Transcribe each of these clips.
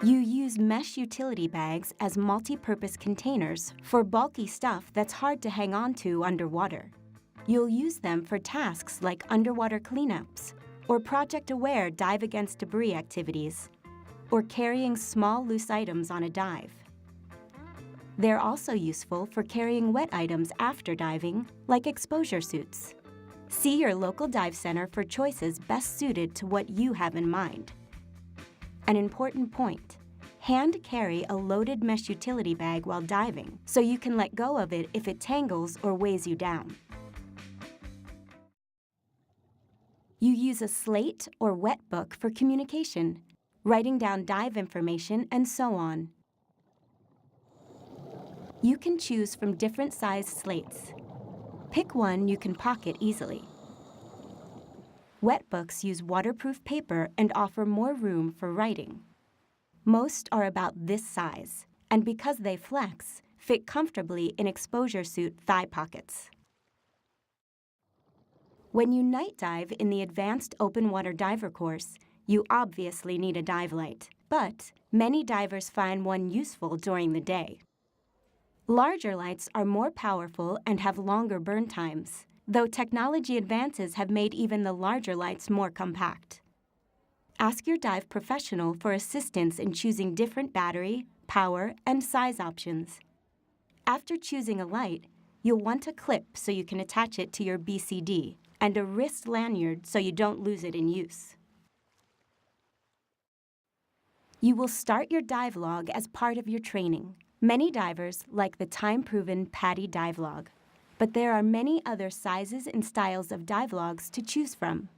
You use mesh utility bags as multi-purpose containers for bulky stuff that's hard to hang on to underwater. You'll use them for tasks like underwater cleanups, or project-aware dive against debris activities, or carrying small loose items on a dive. They're also useful for carrying wet items after diving, like exposure suits. See your local dive center for choices best suited to what you have in mind. An important point: hand carry a loaded mesh utility bag while diving so you can let go of it if it tangles or weighs you down. You use a slate or wet book for communication, writing down dive information, and so on. You can choose from different sized slates. Pick one you can pocket easily. Wet books use waterproof paper and offer more room for writing. Most are about this size, and because they flex, fit comfortably in exposure suit thigh pockets. When you night dive in the Advanced Open Water Diver course, you obviously need a dive light, but many divers find one useful during the day. Larger lights are more powerful and have longer burn times, though technology advances have made even the larger lights more compact. Ask your dive professional for assistance in choosing different battery, power, and size options. After choosing a light, you'll want a clip so you can attach it to your BCD, and a wrist lanyard so you don't lose it in use. You will start your dive log as part of your training. Many divers like the time-proven PADI dive log, but there are many other sizes and styles of dive logs to choose from.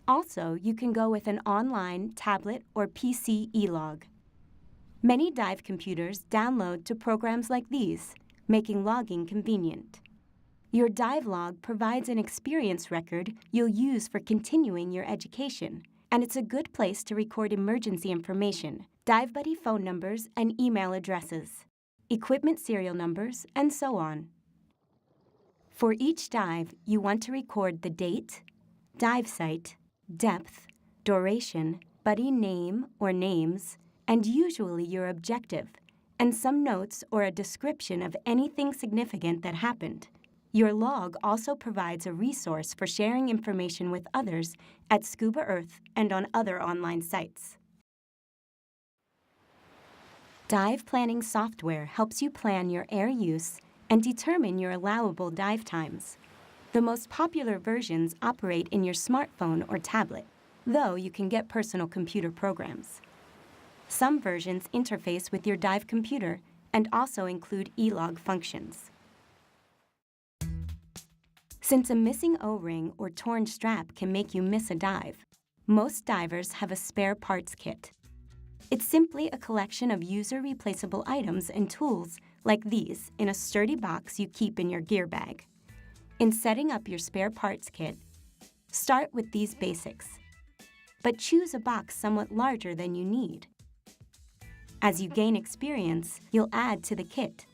Also, you can go with an online, tablet, or PC e-log. Many dive computers download to programs like these, making logging convenient. Your dive log provides an experience record you'll use for continuing your education, and it's a good place to record emergency information, dive buddy phone numbers and email addresses, equipment serial numbers, and so on. For each dive, you want to record the date, dive site, depth, duration, buddy name or names, and usually your objective, and some notes or a description of anything significant that happened. Your log also provides a resource for sharing information with others at Scuba Earth and on other online sites. Dive planning software helps you plan your air use and determine your allowable dive times. The most popular versions operate in your smartphone or tablet, though you can get personal computer programs. Some versions interface with your dive computer and also include e-log functions. Since a missing O-ring or torn strap can make you miss a dive, most divers have a spare parts kit. It's simply a collection of user-replaceable items and tools like these in a sturdy box you keep in your gear bag. In setting up your spare parts kit, start with these basics, but choose a box somewhat larger than you need. As you gain experience, you'll add to the kit,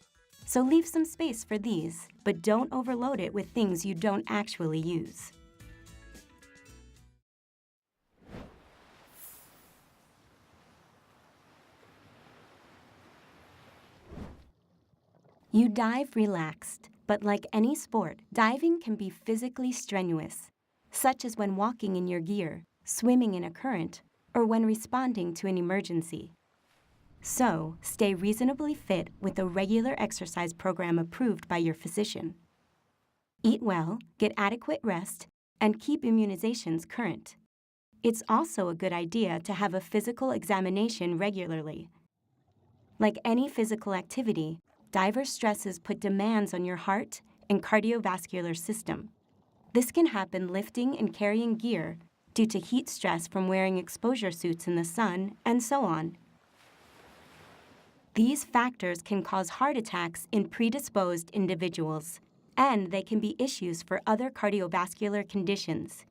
so leave some space for these, but don't overload it with things you don't actually use. You dive relaxed, but like any sport, diving can be physically strenuous, such as when walking in your gear, swimming in a current, or when responding to an emergency. So, stay reasonably fit with a regular exercise program approved by your physician. Eat well, get adequate rest, and keep immunizations current. It's also a good idea to have a physical examination regularly. Like any physical activity, diver stresses put demands on your heart and cardiovascular system. This can happen lifting and carrying gear due to heat stress from wearing exposure suits in the sun, and so on. These factors can cause heart attacks in predisposed individuals, and they can be issues for other cardiovascular conditions.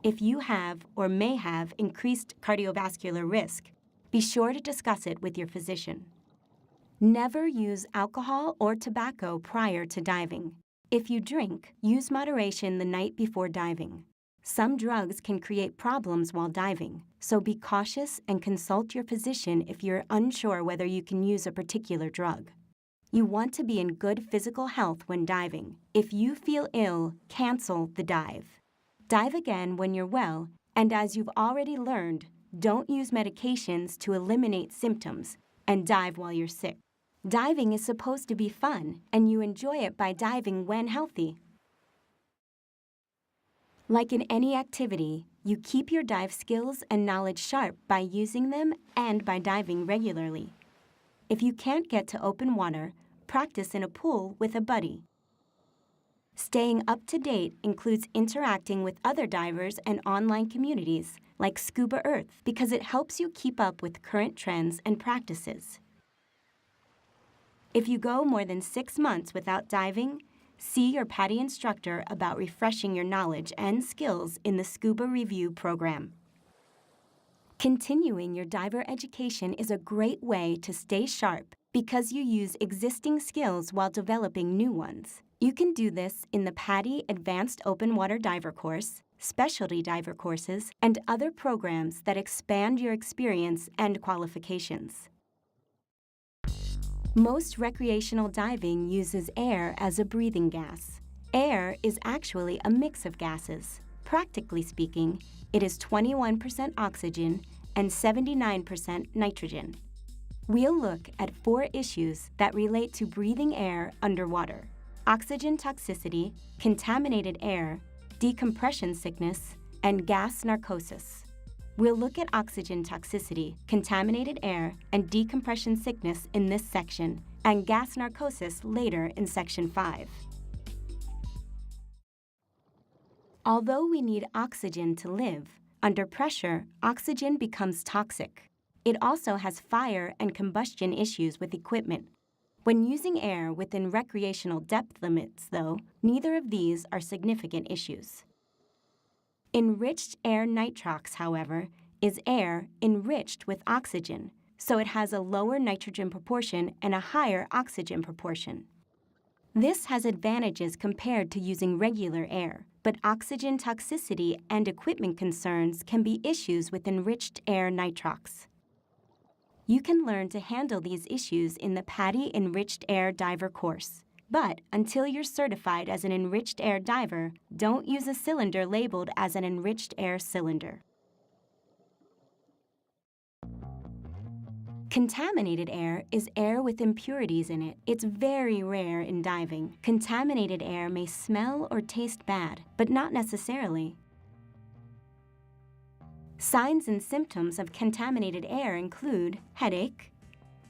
If you have or may have increased cardiovascular risk, be sure to discuss it with your physician. Never use alcohol or tobacco prior to diving. If you drink, use moderation the night before diving. Some drugs can create problems while diving, so be cautious and consult your physician if you're unsure whether you can use a particular drug. You want to be in good physical health when diving. If you feel ill, cancel the dive. Dive again when you're well, and as you've already learned, don't use medications to eliminate symptoms and dive while you're sick. Diving is supposed to be fun, and you enjoy it by diving when healthy. Like in any activity, you keep your dive skills and knowledge sharp by using them and by diving regularly. If you can't get to open water, practice in a pool with a buddy. Staying up to date includes interacting with other divers and online communities like Scuba Earth because it helps you keep up with current trends and practices. If you go more than 6 months without diving, see your PADI instructor about refreshing your knowledge and skills in the Scuba Review program. Continuing your diver education is a great way to stay sharp because you use existing skills while developing new ones. You can do this in the PADI Advanced Open Water Diver course, specialty diver courses, and other programs that expand your experience and qualifications. Most recreational diving uses air as a breathing gas. Air is actually a mix of gases. Practically speaking, it is 21% oxygen and 79% nitrogen. We'll look at 4 issues that relate to breathing air underwater: oxygen toxicity, contaminated air, decompression sickness, and gas narcosis. We'll look at oxygen toxicity, contaminated air, and decompression sickness in this section, and gas narcosis later in Section 5. Although we need oxygen to live, under pressure, oxygen becomes toxic. It also has fire and combustion issues with equipment. When using air within recreational depth limits, though, neither of these are significant issues. Enriched air nitrox, however, is air enriched with oxygen, so it has a lower nitrogen proportion and a higher oxygen proportion. This has advantages compared to using regular air, but oxygen toxicity and equipment concerns can be issues with enriched air nitrox. You can learn to handle these issues in the PADI Enriched Air Diver course. But until you're certified as an enriched air diver, don't use a cylinder labeled as an enriched air cylinder. Contaminated air is air with impurities in it. It's very rare in diving. Contaminated air may smell or taste bad, but not necessarily. Signs and symptoms of contaminated air include headache,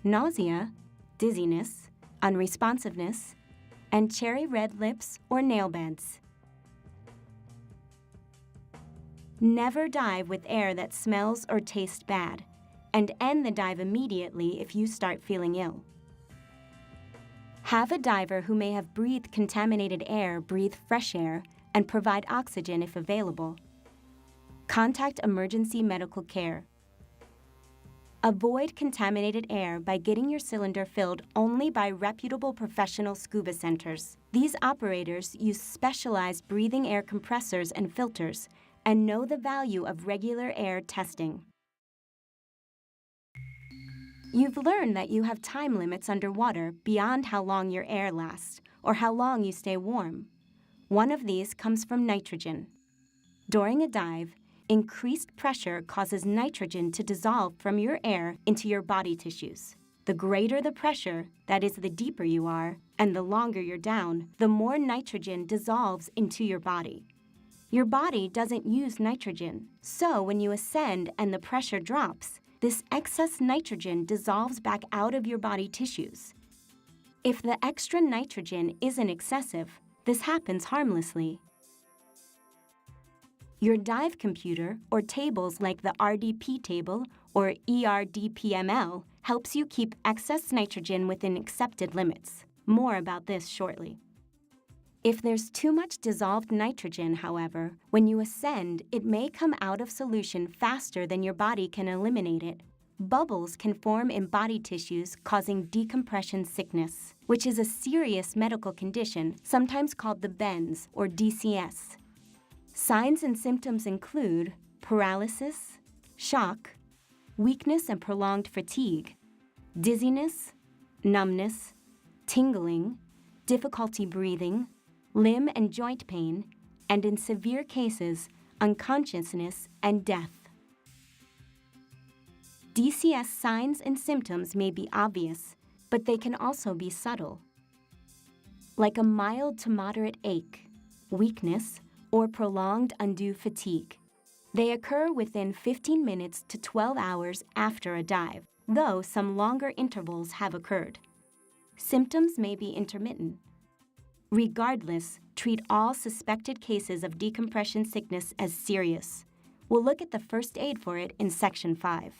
nausea, dizziness, unresponsiveness, and cherry red lips or nail beds. Never dive with air that smells or tastes bad, and end the dive immediately if you start feeling ill. Have a diver who may have breathed contaminated air breathe fresh air and provide oxygen if available. Contact emergency medical care. Avoid contaminated air by getting your cylinder filled only by reputable professional scuba centers. These operators use specialized breathing air compressors and filters and know the value of regular air testing. You've learned that you have time limits underwater beyond how long your air lasts or how long you stay warm. One of these comes from nitrogen. During a dive, increased pressure causes nitrogen to dissolve from your air into your body tissues. The greater the pressure, that is, the deeper you are, and the longer you're down, the more nitrogen dissolves into your body. Your body doesn't use nitrogen, so when you ascend and the pressure drops, this excess nitrogen dissolves back out of your body tissues. If the extra nitrogen isn't excessive, this happens harmlessly. Your dive computer, or tables like the RDP table or ERDPML, helps you keep excess nitrogen within accepted limits. More about this shortly. If there's too much dissolved nitrogen, however, when you ascend, it may come out of solution faster than your body can eliminate it. Bubbles can form in body tissues, causing decompression sickness, which is a serious medical condition, sometimes called the bends or DCS. Signs and symptoms include paralysis, shock, weakness and prolonged fatigue, dizziness, numbness, tingling, difficulty breathing, limb and joint pain, and in severe cases, unconsciousness and death. DCS signs and symptoms may be obvious, but they can also be subtle, like a mild to moderate ache, weakness, or prolonged undue fatigue. They occur within 15 minutes to 12 hours after a dive, though some longer intervals have occurred. Symptoms may be intermittent. Regardless, treat all suspected cases of decompression sickness as serious. We'll look at the first aid for it in Section 5.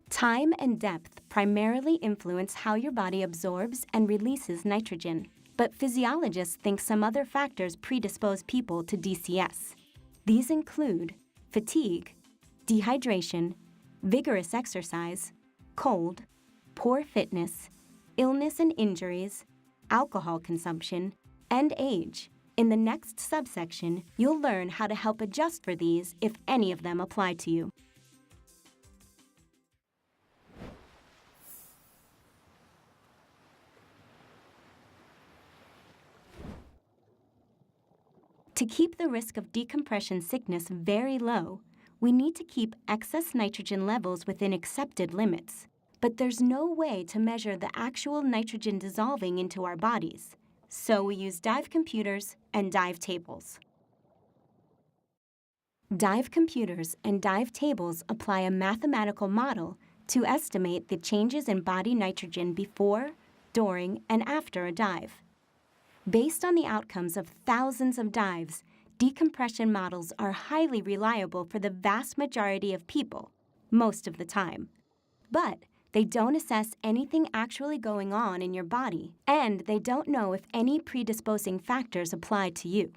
Time and depth primarily influence how your body absorbs and releases nitrogen, but physiologists think some other factors predispose people to DCS. These include fatigue, dehydration, vigorous exercise, cold, poor fitness, illness and injuries, alcohol consumption, and age. In the next subsection, you'll learn how to help adjust for these if any of them apply to you. To keep the risk of decompression sickness very low, we need to keep excess nitrogen levels within accepted limits. But there's no way to measure the actual nitrogen dissolving into our bodies, so we use dive computers and dive tables. Dive computers and dive tables apply a mathematical model to estimate the changes in body nitrogen before, during, and after a dive. Based on the outcomes of thousands of dives, decompression models are highly reliable for the vast majority of people, most of the time. But they don't assess anything actually going on in your body, and they don't know if any predisposing factors apply to you.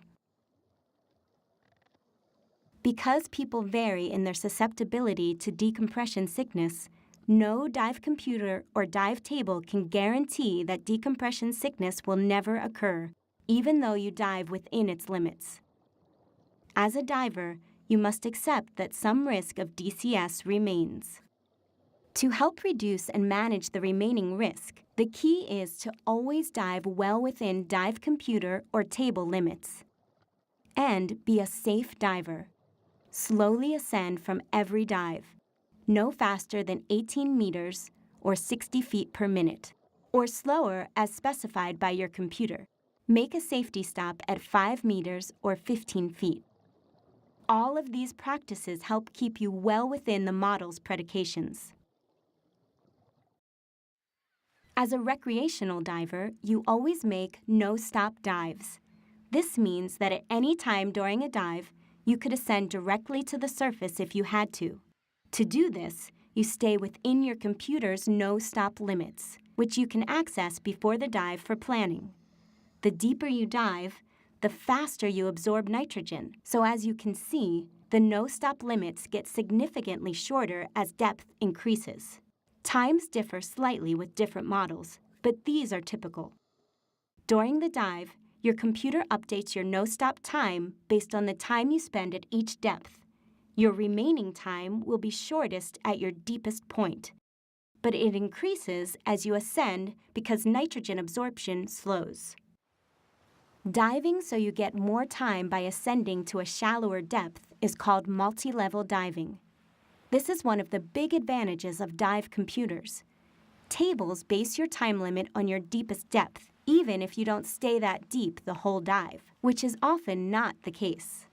Because people vary in their susceptibility to decompression sickness, no dive computer or dive table can guarantee that decompression sickness will never occur, even though you dive within its limits. As a diver, you must accept that some risk of DCS remains. To help reduce and manage the remaining risk, the key is to always dive well within dive computer or table limits. And be a safe diver. Slowly ascend from every dive, no faster than 18 meters or 60 feet per minute, or slower as specified by your computer. Make a safety stop at 5 meters or 15 feet. All of these practices help keep you well within the model's predications. As a recreational diver, you always make no-stop dives. This means that at any time during a dive, you could ascend directly to the surface if you had to. To do this, you stay within your computer's no-stop limits, which you can access before the dive for planning. The deeper you dive, the faster you absorb nitrogen. So as you can see, the no-stop limits get significantly shorter as depth increases. Times differ slightly with different models, but these are typical. During the dive, your computer updates your no-stop time based on the time you spend at each depth. Your remaining time will be shortest at your deepest point, but it increases as you ascend because nitrogen absorption slows. Diving so you get more time by ascending to a shallower depth is called multi-level diving. This is one of the big advantages of dive computers. Tables base your time limit on your deepest depth, even if you don't stay that deep the whole dive, which is often not the case.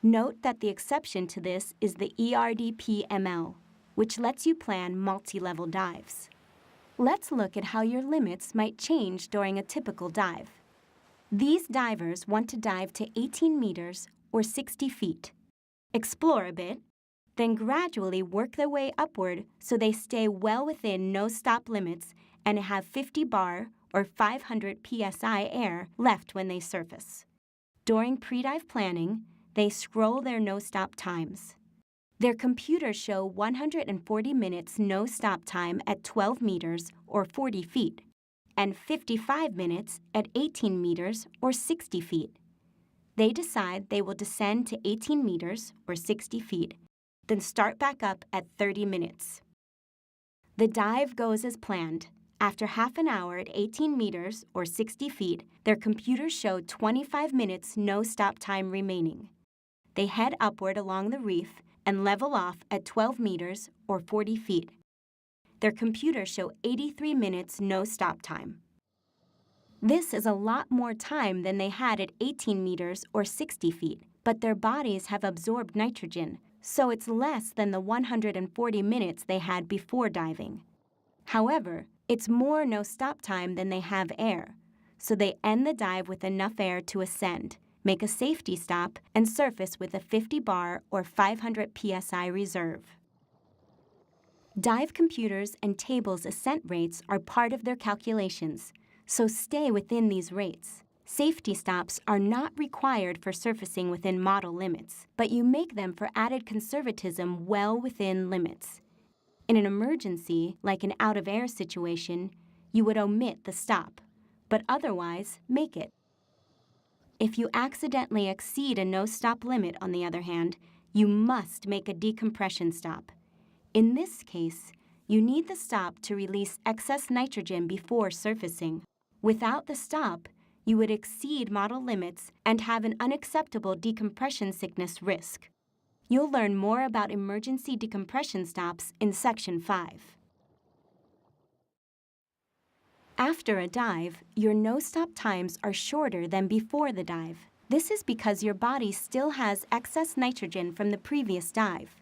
Note that the exception to this is the ERDP-ML, which lets you plan multi-level dives. Let's look at how your limits might change during a typical dive. These divers want to dive to 18 meters or 60 feet, explore a bit, then gradually work their way upward so they stay well within no-stop limits and have 50 bar or 500 psi air left when they surface. During pre-dive planning, they scroll their no-stop times. Their computers show 140 minutes no-stop time at 12 meters or 40 feet, and 55 minutes at 18 meters or 60 feet. They decide they will descend to 18 meters or 60 feet, then start back up at 30 minutes. The dive goes as planned. After half an hour at 18 meters or 60 feet, their computers showed 25 minutes no stop time remaining. They head upward along the reef and level off at 12 meters or 40 feet. Their computers show 83 minutes no stop time. This is a lot more time than they had at 18 meters or 60 feet, but their bodies have absorbed nitrogen, so it's less than the 140 minutes they had before diving. However, it's more no stop time than they have air, so they end the dive with enough air to ascend, make a safety stop, and surface with a 50 bar or 500 psi reserve. Dive computers and tables' ascent rates are part of their calculations, so stay within these rates. Safety stops are not required for surfacing within model limits, but you make them for added conservatism well within limits. In an emergency, like an out-of-air situation, you would omit the stop, but otherwise make it. If you accidentally exceed a no-stop limit, on the other hand, you must make a decompression stop. In this case, you need the stop to release excess nitrogen before surfacing. Without the stop, you would exceed model limits and have an unacceptable decompression sickness risk. You'll learn more about emergency decompression stops in Section 5. After a dive, your no-stop times are shorter than before the dive. This is because your body still has excess nitrogen from the previous dive.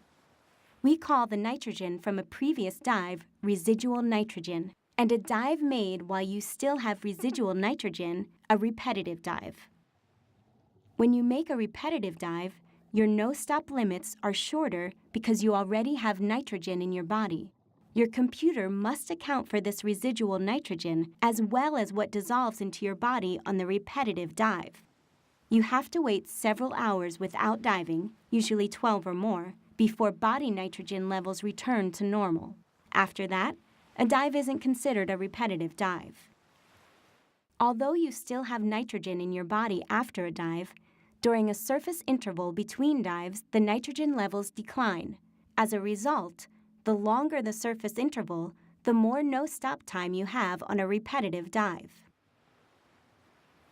We call the nitrogen from a previous dive residual nitrogen, and a dive made while you still have residual nitrogen a repetitive dive. When you make a repetitive dive, your no-stop limits are shorter because you already have nitrogen in your body. Your computer must account for this residual nitrogen as well as what dissolves into your body on the repetitive dive. You have to wait several hours without diving, usually 12 or more, before body nitrogen levels return to normal. After that, a dive isn't considered a repetitive dive. Although you still have nitrogen in your body after a dive, during a surface interval between dives, the nitrogen levels decline. As a result, the longer the surface interval, the more no-stop time you have on a repetitive dive.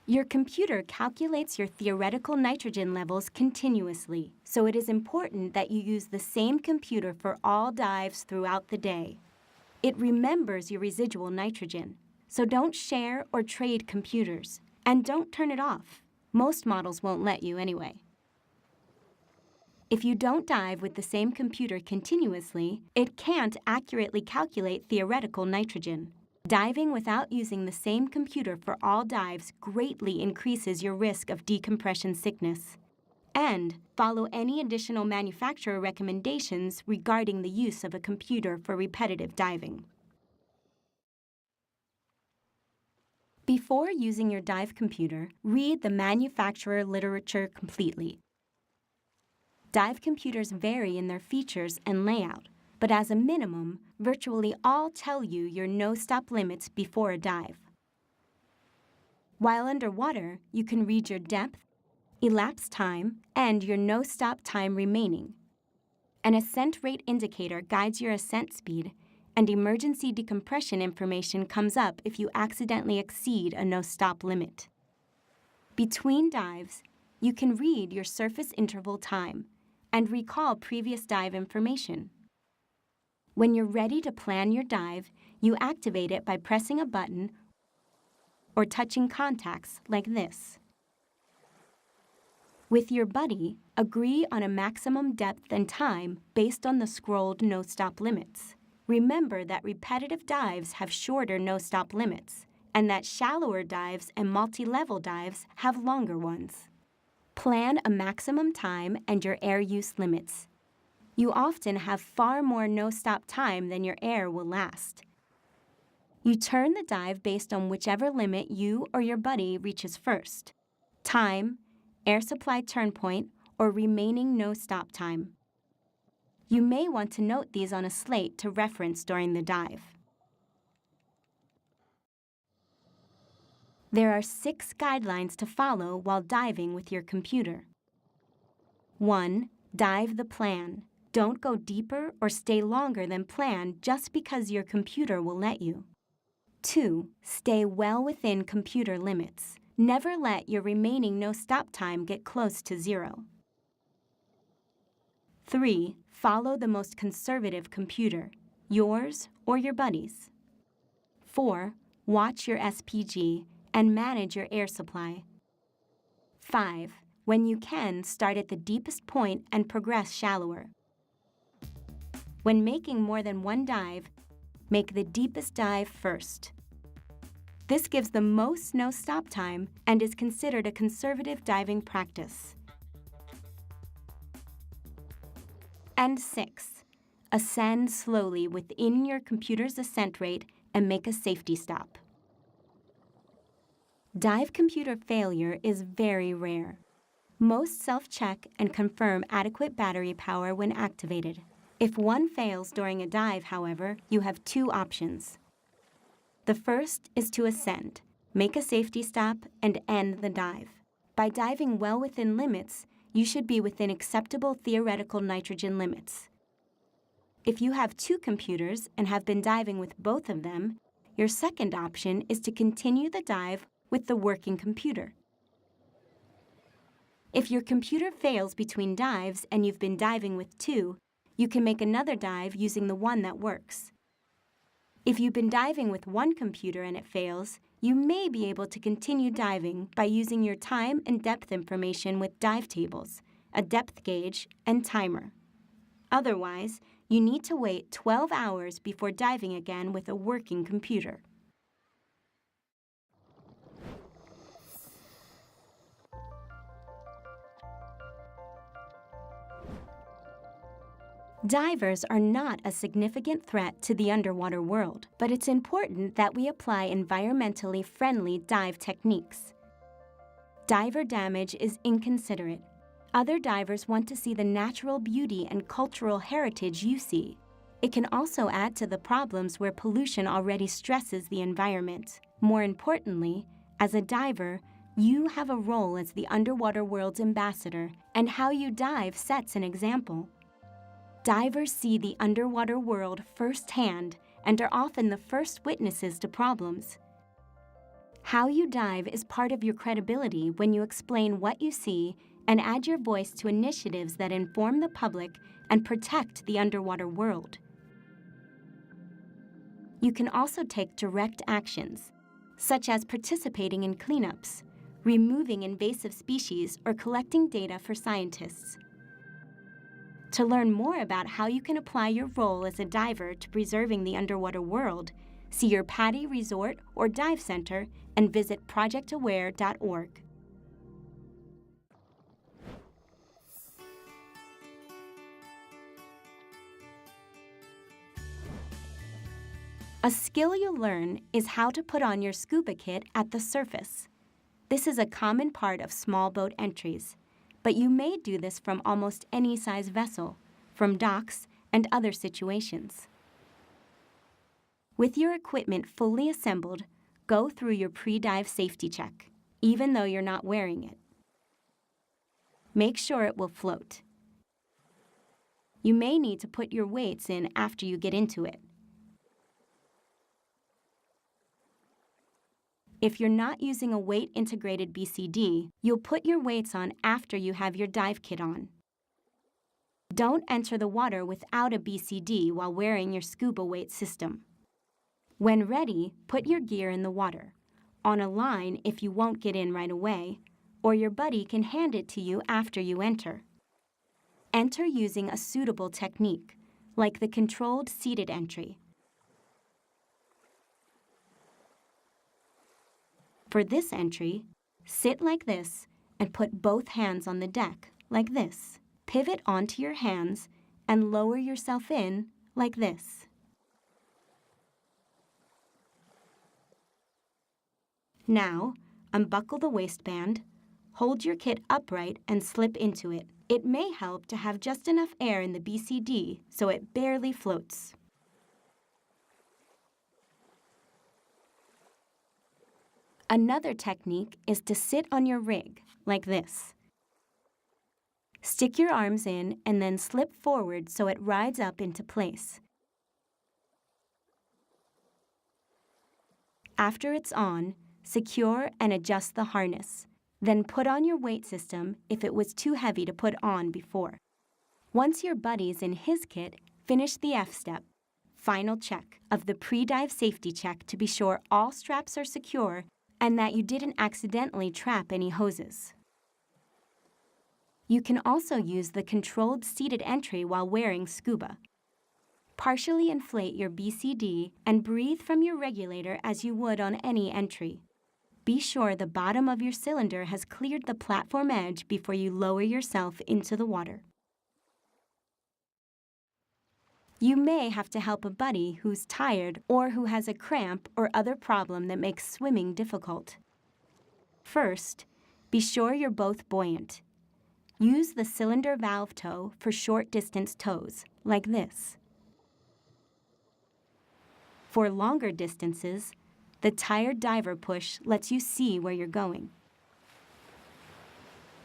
Your computer calculates your theoretical nitrogen levels continuously, so it is important that you use the same computer for all dives throughout the day. It remembers your residual nitrogen, so don't share or trade computers, and don't turn it off. Most models won't let you anyway. If you don't dive with the same computer continuously, it can't accurately calculate theoretical nitrogen. Diving without using the same computer for all dives greatly increases your risk of decompression sickness. And follow any additional manufacturer recommendations regarding the use of a computer for repetitive diving. Before using your dive computer, read the manufacturer literature completely. Dive computers vary in their features and layout, but as a minimum, virtually all tell you your no-stop limits before a dive. While underwater, you can read your depth, elapsed time, and your no-stop time remaining. An ascent rate indicator guides your ascent speed, and emergency decompression information comes up if you accidentally exceed a no-stop limit. Between dives, you can read your surface interval time and recall previous dive information. When you're ready to plan your dive, you activate it by pressing a button or touching contacts like this. With your buddy, agree on a maximum depth and time based on the scrolled no-stop limits. Remember that repetitive dives have shorter no-stop limits, and that shallower dives and multi-level dives have longer ones. Plan a maximum time and your air use limits. You often have far more no-stop time than your air will last. You turn the dive based on whichever limit you or your buddy reaches first: time, air supply turn point, or remaining no-stop time. You may want to note these on a slate to reference during the dive. There are 6 guidelines to follow while diving with your computer. 1. Dive the plan. Don't go deeper or stay longer than planned just because your computer will let you. 2. Stay well within computer limits. Never let your remaining no-stop time get close to 0. 3. Follow the most conservative computer, yours or your buddy's. 4. Watch your SPG and manage your air supply. 5. When you can, start at the deepest point and progress shallower. When making more than one dive, make the deepest dive first. This gives the most no-stop time and is considered a conservative diving practice. And 6. Ascend slowly within your computer's ascent rate and make a safety stop. Dive computer failure is very rare. Most self-check and confirm adequate battery power when activated. If one fails during a dive, however, you have 2 options. The first is to ascend, make a safety stop, and end the dive. By diving well within limits, you should be within acceptable theoretical nitrogen limits. If you have 2 computers and have been diving with both of them, your second option is to continue the dive with the working computer. If your computer fails between dives and you've been diving with 2, you can make another dive using the one that works. If you've been diving with one computer and it fails, you may be able to continue diving by using your time and depth information with dive tables, a depth gauge, and timer. Otherwise, you need to wait 12 hours before diving again with a working computer. Divers are not a significant threat to the underwater world, but it's important that we apply environmentally friendly dive techniques. Diver damage is inconsiderate. Other divers want to see the natural beauty and cultural heritage you see. It can also add to the problems where pollution already stresses the environment. More importantly, as a diver, you have a role as the underwater world's ambassador, and how you dive sets an example. Divers see the underwater world firsthand and are often the first witnesses to problems. How you dive is part of your credibility when you explain what you see and add your voice to initiatives that inform the public and protect the underwater world. You can also take direct actions, such as participating in cleanups, removing invasive species, or collecting data for scientists. To learn more about how you can apply your role as a diver to preserving the underwater world, see your PADI Resort or Dive Center and visit projectaware.org. A skill you'll learn is how to put on your scuba kit at the surface. This is a common part of small boat entries, but you may do this from almost any size vessel, from docks and other situations. With your equipment fully assembled, go through your pre-dive safety check, even though you're not wearing it. Make sure it will float. You may need to put your weights in after you get into it. If you're not using a weight-integrated BCD, you'll put your weights on after you have your dive kit on. Don't enter the water without a BCD while wearing your scuba weight system. When ready, put your gear in the water, on a line if you won't get in right away, or your buddy can hand it to you after you enter. Enter using a suitable technique, like the controlled seated entry. For this entry, sit like this and put both hands on the deck, like this. Pivot onto your hands and lower yourself in, like this. Now, unbuckle the waistband, hold your kit upright and slip into it. It may help to have just enough air in the BCD so it barely floats. Another technique is to sit on your rig, like this. Stick your arms in and then slip forward so it rides up into place. After it's on, secure and adjust the harness. Then put on your weight system if it was too heavy to put on before. Once your buddy's in his kit, finish the F step, final check of the pre-dive safety check to be sure all straps are secure and that you didn't accidentally trap any hoses. You can also use the controlled seated entry while wearing scuba. Partially inflate your BCD and breathe from your regulator as you would on any entry. Be sure the bottom of your cylinder has cleared the platform edge before you lower yourself into the water. You may have to help a buddy who's tired or who has a cramp or other problem that makes swimming difficult. First, be sure you're both buoyant. Use the cylinder valve toe for short distance tows, like this. For longer distances, the tired diver push lets you see where you're going.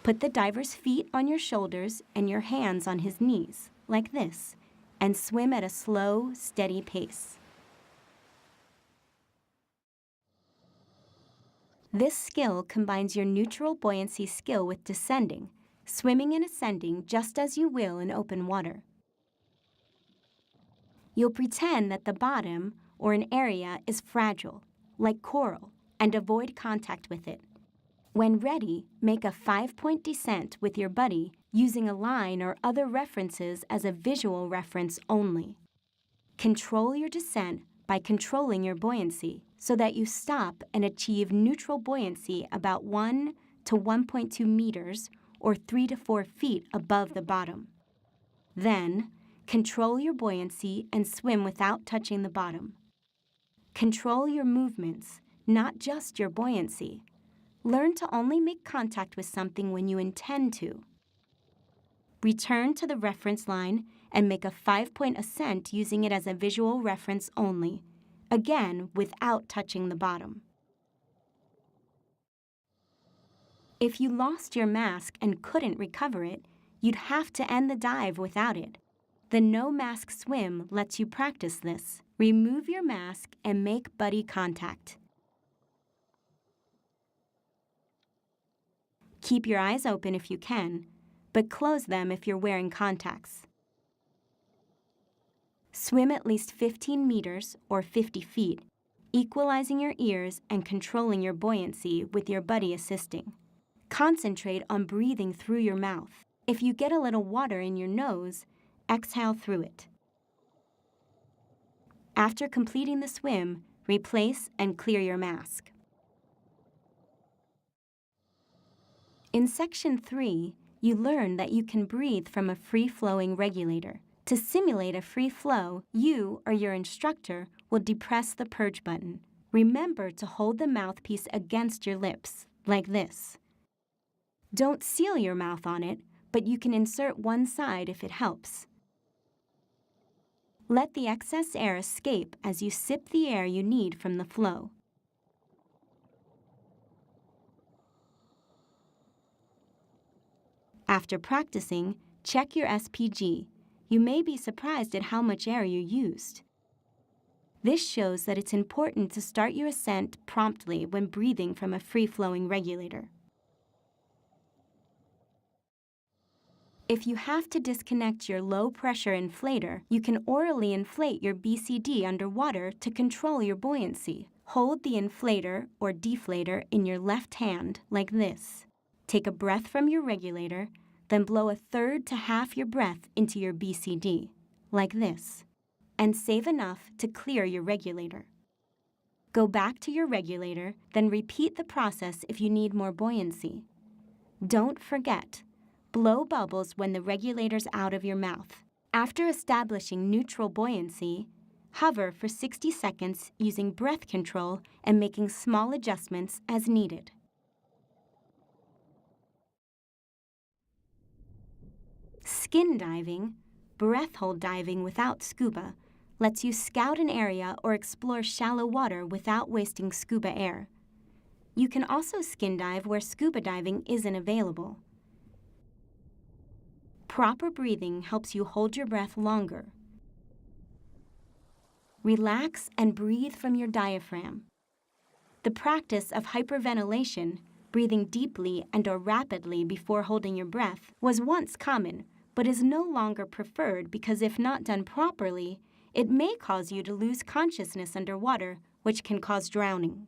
Put the diver's feet on your shoulders and your hands on his knees, like this, and swim at a slow, steady pace. This skill combines your neutral buoyancy skill with descending, swimming and ascending just as you will in open water. You'll pretend that the bottom, or an area, is fragile, like coral, and avoid contact with it. When ready, make a 5-point descent with your buddy using a line or other references as a visual reference only. Control your descent by controlling your buoyancy so that you stop and achieve neutral buoyancy about 1 to 1.2 meters or 3 to 4 feet above the bottom. Then, control your buoyancy and swim without touching the bottom. Control your movements, not just your buoyancy. Learn to only make contact with something when you intend to. Return to the reference line and make a 5-point ascent using it as a visual reference only, again without touching the bottom. If you lost your mask and couldn't recover it, you'd have to end the dive without it. The no-mask swim lets you practice this. Remove your mask and make buddy contact. Keep your eyes open if you can, but close them if you're wearing contacts. Swim at least 15 meters or 50 feet, equalizing your ears and controlling your buoyancy with your buddy assisting. Concentrate on breathing through your mouth. If you get a little water in your nose, exhale through it. After completing the swim, replace and clear your mask. In Section 3, you learn that you can breathe from a free-flowing regulator. To simulate a free flow, you or your instructor will depress the purge button. Remember to hold the mouthpiece against your lips, like this. Don't seal your mouth on it, but you can insert one side if it helps. Let the excess air escape as you sip the air you need from the flow. After practicing, check your SPG. You may be surprised at how much air you used. This shows that it's important to start your ascent promptly when breathing from a free-flowing regulator. If you have to disconnect your low-pressure inflator, you can orally inflate your BCD underwater to control your buoyancy. Hold the inflator or deflator in your left hand like this. Take a breath from your regulator, then blow a third to half your breath into your BCD, like this, and save enough to clear your regulator. Go back to your regulator, then repeat the process if you need more buoyancy. Don't forget, blow bubbles when the regulator's out of your mouth. After establishing neutral buoyancy, hover for 60 seconds using breath control and making small adjustments as needed. Skin diving, breath hold diving without scuba, lets you scout an area or explore shallow water without wasting scuba air. You can also skin dive where scuba diving isn't available. Proper breathing helps you hold your breath longer. Relax and breathe from your diaphragm. The practice of hyperventilation, breathing deeply and/or rapidly before holding your breath, was once common, but is no longer preferred because if not done properly, it may cause you to lose consciousness underwater, which can cause drowning.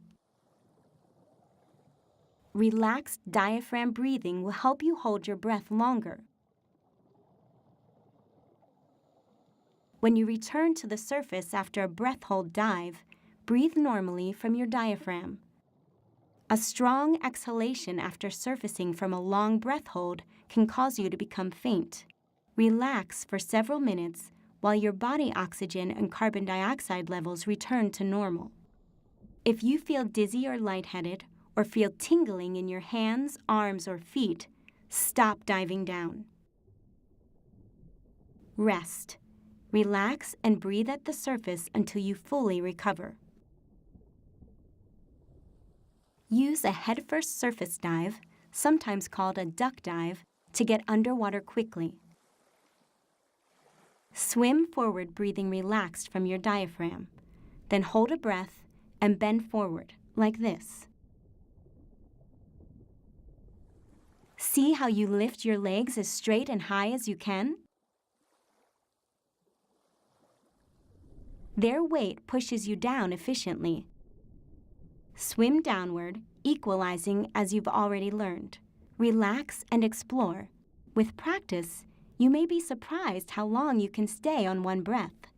Relaxed diaphragm breathing will help you hold your breath longer. When you return to the surface after a breath hold dive, breathe normally from your diaphragm. A strong exhalation after surfacing from a long breath hold can cause you to become faint. Relax for several minutes while your body oxygen and carbon dioxide levels return to normal. If you feel dizzy or lightheaded, or feel tingling in your hands, arms, or feet, stop diving down. Rest. Relax and breathe at the surface until you fully recover. Use a head-first surface dive, sometimes called a duck dive, to get underwater quickly. Swim forward, breathing relaxed from your diaphragm. Then hold a breath and bend forward, like this. See how you lift your legs as straight and high as you can? Their weight pushes you down efficiently. Swim downward, equalizing as you've already learned. Relax and explore. With practice, you may be surprised how long you can stay on one breath.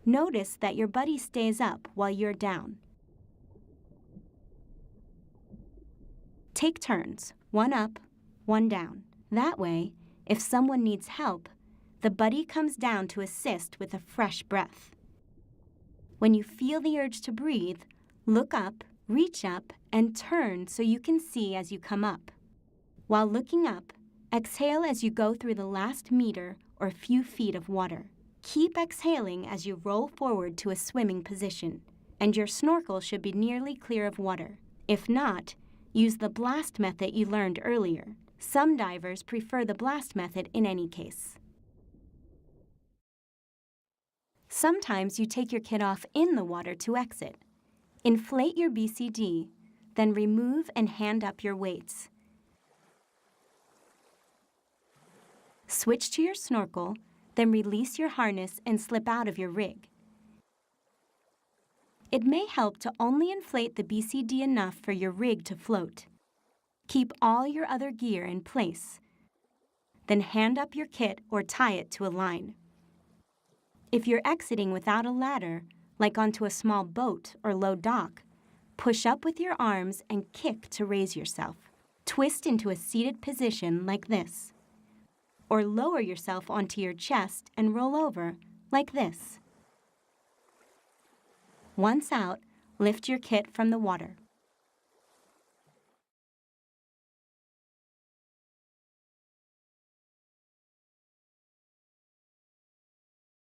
Notice that your buddy stays up while you're down. Take turns, one up, one down. That way, if someone needs help, the buddy comes down to assist with a fresh breath. When you feel the urge to breathe, look up, reach up, and turn so you can see as you come up. While looking up, exhale as you go through the last meter or few feet of water. Keep exhaling as you roll forward to a swimming position, and your snorkel should be nearly clear of water. If not, use the blast method you learned earlier. Some divers prefer the blast method in any case. Sometimes you take your kit off in the water to exit. Inflate your BCD, then remove and hand up your weights. Switch to your snorkel, then release your harness and slip out of your rig. It may help to only inflate the BCD enough for your rig to float. Keep all your other gear in place. Then hand up your kit or tie it to a line. If you're exiting without a ladder, like onto a small boat or low dock, push up with your arms and kick to raise yourself. Twist into a seated position like this. Or lower yourself onto your chest and roll over like this. Once out, lift your kit from the water.